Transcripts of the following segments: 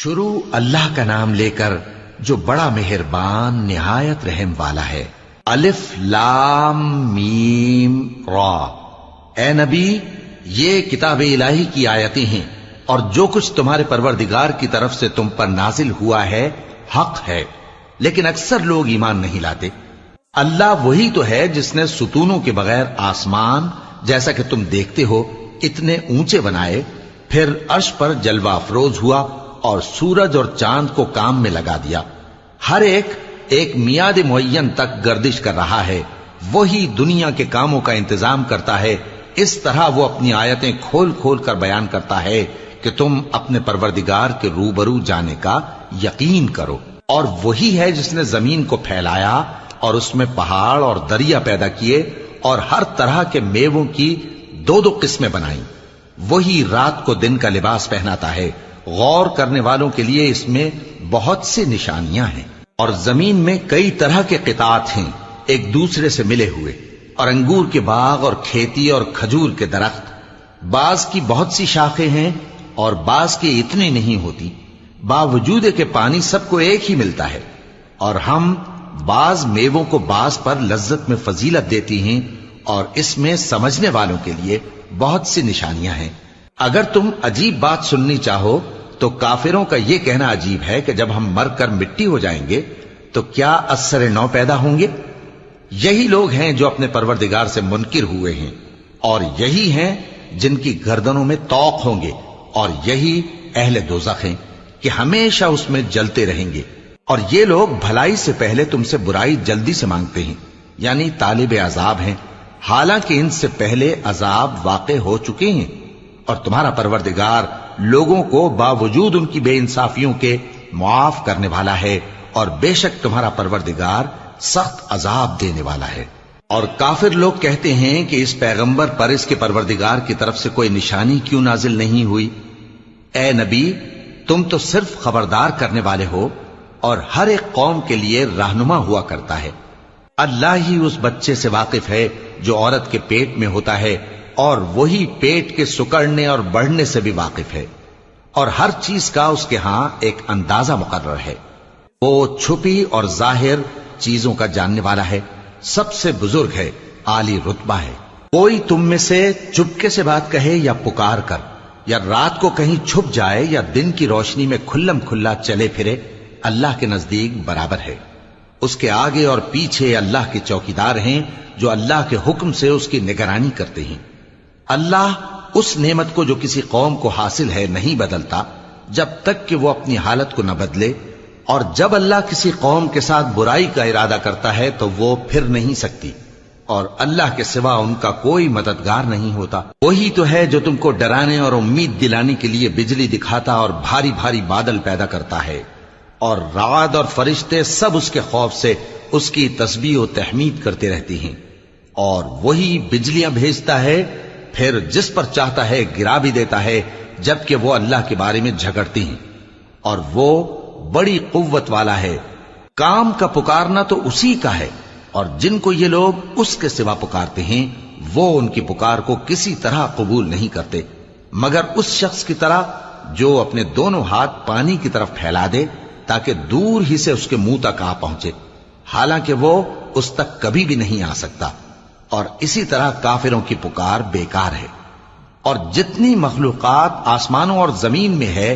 شروع اللہ کا نام لے کر جو بڑا مہربان نہایت رحم والا ہے۔ الف لام میم را۔ اے نبی، یہ کتاب الہی کی آیتیں ہیں اور جو کچھ تمہارے پروردگار کی طرف سے تم پر نازل ہوا ہے حق ہے، لیکن اکثر لوگ ایمان نہیں لاتے۔ اللہ وہی تو ہے جس نے ستونوں کے بغیر آسمان جیسا کہ تم دیکھتے ہو اتنے اونچے بنائے، پھر عرش پر جلوہ افروز ہوا اور سورج اور چاند کو کام میں لگا دیا۔ ہر ایک میعاد معین تک گردش کر رہا ہے۔ وہی دنیا کے کاموں کا انتظام کرتا ہے۔ اس طرح وہ اپنی آیتیں کھول کھول کر بیان کرتا ہے کہ تم اپنے پروردگار کے روبرو جانے کا یقین کرو۔ اور وہی ہے جس نے زمین کو پھیلایا اور اس میں پہاڑ اور دریا پیدا کیے اور ہر طرح کے میووں کی دو دو قسمیں بنائیں۔ وہی رات کو دن کا لباس پہناتا ہے۔ غور کرنے والوں کے لیے اس میں بہت سی نشانیاں ہیں۔ اور زمین میں کئی طرح کے قطعات ہیں ایک دوسرے سے ملے ہوئے، اور انگور کے باغ اور کھیتی اور کھجور کے درخت۔ بعض کی بہت سی شاخیں ہیں اور بعض کی اتنی نہیں ہوتی، باوجود کہ پانی سب کو ایک ہی ملتا ہے۔ اور ہم بعض میووں کو بعض پر لذت میں فضیلت دیتی ہیں، اور اس میں سمجھنے والوں کے لیے بہت سی نشانیاں ہیں۔ اگر تم عجیب بات سننی چاہو تو کافروں کا یہ کہنا عجیب ہے کہ جب ہم مر کر مٹی ہو جائیں گے تو کیا اثر نو پیدا ہوں گے؟ یہی لوگ ہیں جو اپنے پروردگار سے منکر ہوئے ہیں، اور یہی ہیں جن کی گردنوں میں طوق ہوں گے، اور یہی اہل دوزخ ہیں کہ ہمیشہ اس میں جلتے رہیں گے۔ اور یہ لوگ بھلائی سے پہلے تم سے برائی جلدی سے مانگتے ہیں، یعنی طالب عذاب ہیں، حالانکہ ان سے پہلے عذاب واقع ہو چکے ہیں۔ اور تمہارا پروردگار لوگوں کو باوجود ان کی بے انصافیوں کے معاف کرنے والا ہے، اور بے شک تمہارا پروردگار سخت عذاب دینے والا ہے۔ اور کافر لوگ کہتے ہیں کہ اس پیغمبر پر اس کے پروردگار کی طرف سے کوئی نشانی کیوں نازل نہیں ہوئی؟ اے نبی، تم تو صرف خبردار کرنے والے ہو، اور ہر ایک قوم کے لیے رہنما ہوا کرتا ہے۔ اللہ ہی اس بچے سے واقف ہے جو عورت کے پیٹ میں ہوتا ہے، اور وہی پیٹ کے سکڑنے اور بڑھنے سے بھی واقف ہے، اور ہر چیز کا اس کے ہاں ایک اندازہ مقرر ہے۔ وہ چھپی اور ظاہر چیزوں کا جاننے والا ہے، سب سے بزرگ ہے، عالی رتبہ ہے۔ کوئی تم میں سے چپکے سے بات کہے یا پکار کر، یا رات کو کہیں چھپ جائے یا دن کی روشنی میں کھلم کھلا چلے پھرے، اللہ کے نزدیک برابر ہے۔ اس کے آگے اور پیچھے اللہ کے چوکیدار ہیں جو اللہ کے حکم سے اس کی نگرانی کرتے ہیں۔ اللہ اس نعمت کو جو کسی قوم کو حاصل ہے نہیں بدلتا جب تک کہ وہ اپنی حالت کو نہ بدلے، اور جب اللہ کسی قوم کے ساتھ برائی کا ارادہ کرتا ہے تو وہ پھر نہیں سکتی، اور اللہ کے سوا ان کا کوئی مددگار نہیں ہوتا۔ وہی تو ہے جو تم کو ڈرانے اور امید دلانے کے لیے بجلی دکھاتا اور بھاری بھاری بادل پیدا کرتا ہے، اور رعد اور فرشتے سب اس کے خوف سے اس کی تسبیح و تحمید کرتے رہتی ہیں۔ اور وہی بجلیاں بھیجتا ہے، پھر جس پر چاہتا ہے گرا بھی دیتا ہے، جبکہ وہ اللہ کے بارے میں جھگڑتی ہیں، اور وہ بڑی قوت والا ہے۔ کام کا پکارنا تو اسی کا ہے، اور جن کو یہ لوگ اس کے سوا پکارتے ہیں وہ ان کی پکار کو کسی طرح قبول نہیں کرتے، مگر اس شخص کی طرح جو اپنے دونوں ہاتھ پانی کی طرف پھیلا دے تاکہ دور ہی سے اس کے منہ تک آ پہنچے، حالانکہ وہ اس تک کبھی بھی نہیں آ سکتا۔ اور اسی طرح کافروں کی پکار بیکار ہے۔ اور جتنی مخلوقات آسمانوں اور زمین میں ہے،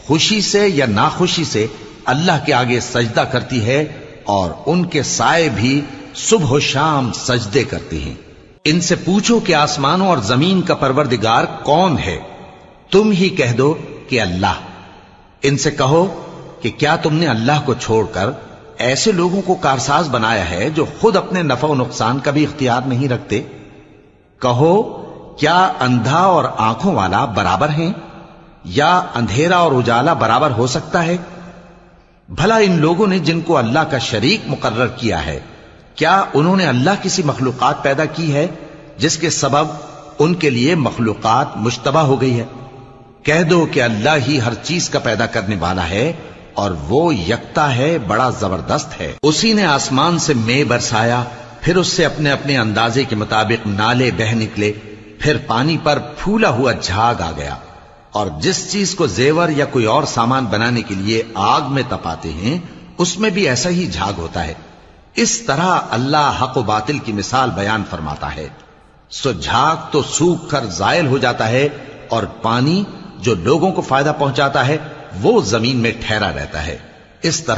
خوشی سے یا ناخوشی سے اللہ کے آگے سجدہ کرتی ہے، اور ان کے سائے بھی صبح و شام سجدے کرتے ہیں۔ ان سے پوچھو کہ آسمانوں اور زمین کا پروردگار کون ہے؟ تم ہی کہہ دو کہ اللہ۔ ان سے کہو کہ کیا تم نے اللہ کو چھوڑ کر ایسے لوگوں کو کارساز بنایا ہے جو خود اپنے نفع و نقصان کا بھی اختیار نہیں رکھتے؟ کہو کیا اندھا اور آنکھوں والا برابر ہیں، یا اندھیرا اور اجالا برابر ہو سکتا ہے؟ بھلا ان لوگوں نے جن کو اللہ کا شریک مقرر کیا ہے، کیا انہوں نے اللہ کسی مخلوقات پیدا کی ہے جس کے سبب ان کے لیے مخلوقات مشتبہ ہو گئی ہے؟ کہہ دو کہ اللہ ہی ہر چیز کا پیدا کرنے والا ہے، اور وہ یکتا ہے، بڑا زبردست ہے۔ اسی نے آسمان سے مے برسایا، پھر اس سے اپنے اپنے اندازے کے مطابق نالے بہہ نکلے، پھر پانی پر پھولا ہوا جھاگ آ گیا، اور جس چیز کو زیور یا کوئی اور سامان بنانے کے لیے آگ میں تپاتے ہیں اس میں بھی ایسا ہی جھاگ ہوتا ہے. اس طرح اللہ حق و باطل کی مثال بیان فرماتا ہے. سو جھاگ تو سوکھ کر زائل ہو جاتا ہے اور پانی جو لوگوں کو فائدہ پہنچاتا ہے وہ زمین میں ٹھہرا رہتا ہے. اس طرح